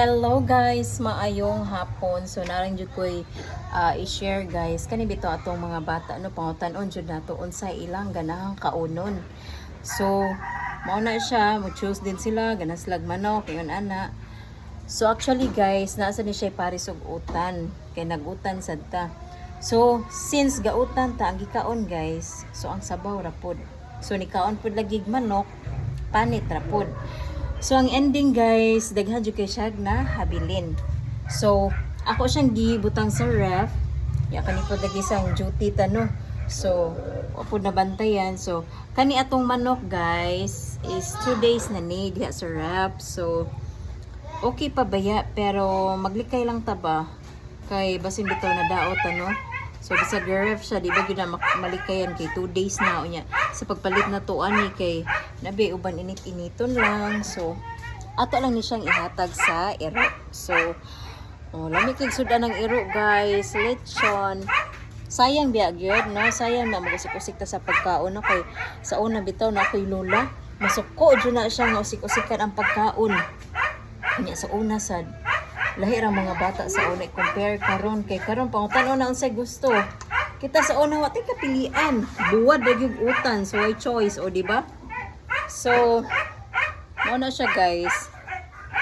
Hello guys, maayong hapon. So naring jud ko'y i-share guys. Kani bito atong mga bata no pangutan-on jud nato unsay ilang ganahang kaunon. So mao na siya, mo choose din sila ganas lag manok ingon ana. So actually guys, nasa ni siya pares og utan. Kay nagutan sad ta. So since gautan ta ang gikaon guys, so ang sabaw ra pod. So ni kaon pod lagig manok, panit ra pod. So, ang ending guys, daghan jud kay siya na habilin. So, ako siyang gibutang sa ref. Ya kani po lagi sang duty tano. So, ako nabantayan. So, kani atong manok guys is 2 days na need diha sa ref. So, okay pa baya pero maglikay lang ta ba kay basin bitaw na daot ano. So bisag ref siya, di ba gyud na malikayan kay 2 days na unya. Sa pagpalit na to ani kay nabi uban init-initon lang. So ato lang ni siyang ihatag sa iro. So lami kay sudan ng iro guys, lechon. Sayang biya gyud no, sayang na magasik-usik ta sa pagkaon no kay sa una bitaw na ako'y lola. Masuko jud na siya nga usik-usikan ang pagkaon. Kanya sa una sad lahi ra mga bata sa una compare karon kay karon pangutan-on na unsay gusto. Kita sa una wa tay kapilian, buwad ra gyud utan so ay choice o di ba? So mao na siya guys.